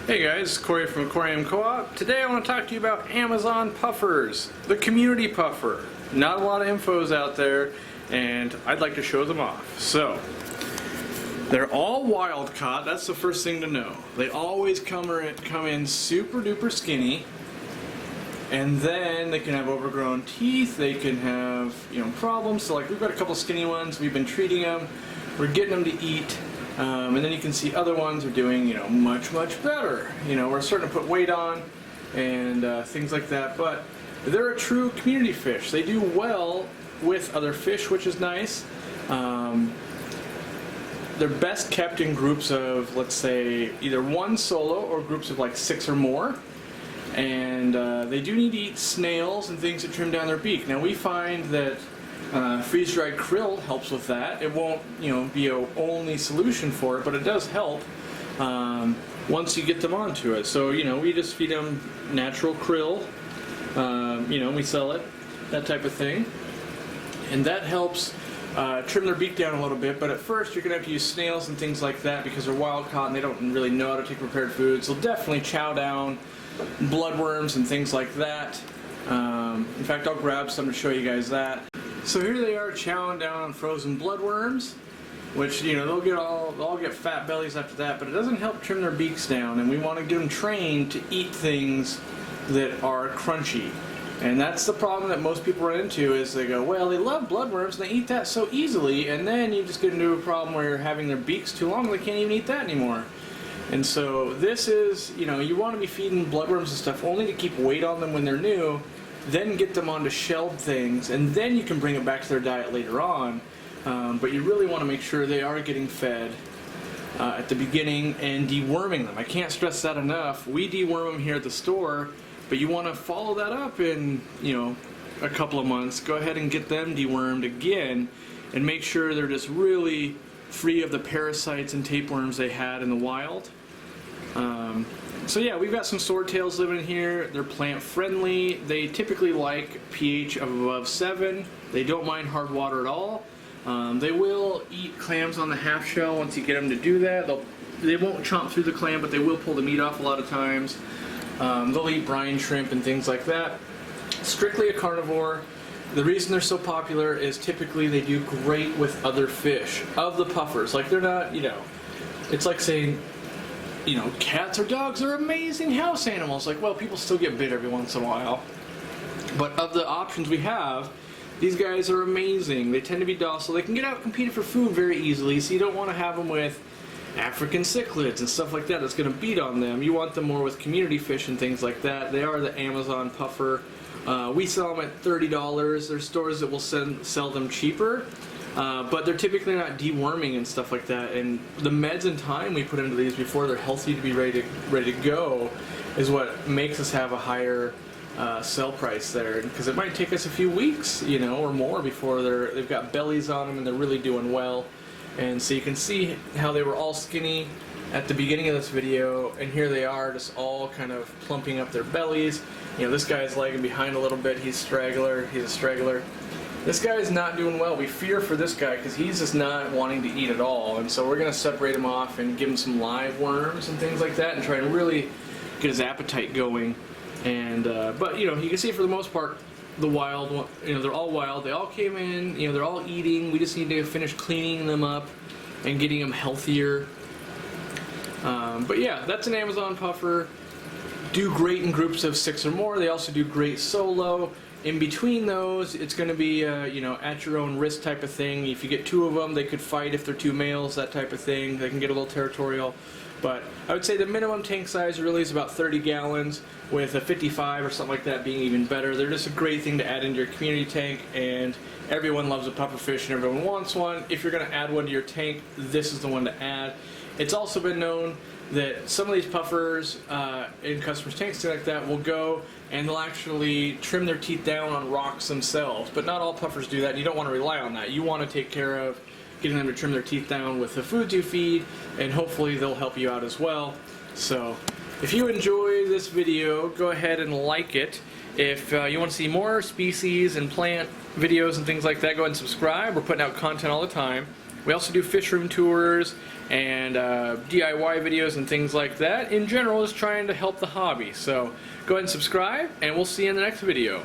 Hey guys, Corey from Aquariumcoop. Today I want to talk to you about Amazon puffers, the community puffer. Not a lot of infos out there, and I'd like to show them off. So, they're all wild caught. That's the first thing to know. They always come in super duper skinny, and then they can have overgrown teeth. They can have problems. So like we've got a couple skinny ones. We've been treating them. We're getting them to eat. And then you can see other ones are doing, much better. We're starting to put weight on and things like that. But they're a true community fish. They do well with other fish, which is nice. They're best kept in groups of, let's say, either one solo or groups of like 6 or more. And they do need to eat snails and things that trim down their beak. Now we find that freeze-dried krill helps with that. It won't, be a only solution for it, but it does help once you get them onto it. So, we just feed them natural krill. We sell it, that type of thing, and that helps trim their beak down a little bit. But at first, you're gonna have to use snails and things like that because they're wild caught and they don't really know how to take prepared foods. So definitely chow down bloodworms and things like that. In fact, I'll grab some to show you guys that. So here they are chowing down on frozen bloodworms, which they'll all get fat bellies after that, but it doesn't help trim their beaks down, and we want to get them trained to eat things that are crunchy. And that's the problem that most people run into is they go, well, they love bloodworms and they eat that so easily, and then you just get into a problem where you're having their beaks too long, they can't even eat that anymore. And so this is, you want to be feeding bloodworms and stuff only to keep weight on them when they're new, then get them onto shelled things, and then you can bring it back to their diet later on. But you really want to make sure they are getting fed at the beginning and deworming them. I can't stress that enough. We deworm them here at the store, but you want to follow that up in a couple of months. Go ahead and get them dewormed again and make sure they're just really free of the parasites and tapeworms they had in the wild. So yeah, we've got some swordtails living in here. They're plant friendly. They typically like pH of above 7. They don't mind hard water at all. They will eat clams on the half shell once you get them to do that. They won't chomp through the clam, but they will pull the meat off a lot of times. They'll eat brine shrimp and things like that. Strictly a carnivore. The reason they're so popular is typically they do great with other fish of the puffers. Like they're not, it's like saying, cats or dogs are amazing house animals. Like, well, people still get bit every once in a while. But of the options we have, these guys are amazing. They tend to be docile. They can get out and compete for food very easily, so you don't want to have them with African cichlids and stuff like that that's going to beat on them. You want them more with community fish and things like that. They are the Amazon puffer. We sell them at $30. There's stores that will sell them cheaper. But they're typically not deworming and stuff like that, and the meds and time we put into these before they're healthy to be ready to go is what makes us have a higher sell price there, because it might take us a few weeks, or more before they've got bellies on them and they're really doing well. And so you can see how they were all skinny at the beginning of this video, and here they are just all kind of plumping up their bellies. This guy's lagging behind a little bit. He's a straggler. This guy is not doing well. We fear for this guy because he's just not wanting to eat at all, and so we're going to separate him off and give him some live worms and things like that and try to really get his appetite going. And but you can see for the most part the wild one, they're all wild. They all came in, they're all eating. We just need to finish cleaning them up and getting them healthier. But yeah, that's an Amazon puffer. Do great in groups of 6 or more. They also do great solo. In between those, it's going to be at your own risk type of thing. If you get 2 of them, they could fight if they're 2 males, that type of thing. They can get a little territorial. But I would say the minimum tank size really is about 30 gallons, with a 55 or something like that being even better. They're just a great thing to add into your community tank, and everyone loves a pufferfish and everyone wants one. If you're going to add one to your tank, this is the one to add. It's also been known that some of these puffers in customers' tanks, things like that, will go and they'll actually trim their teeth down on rocks themselves. But not all puffers do that, and you don't want to rely on that. You want to take care of getting them to trim their teeth down with the foods you feed, and hopefully they'll help you out as well. So if you enjoy this video, go ahead and like it. If you want to see more species and plant videos and things like that, go ahead and subscribe. We're putting out content all the time. We also do fish room tours and DIY videos and things like that. In general, just trying to help the hobby. So go ahead and subscribe, and we'll see you in the next video.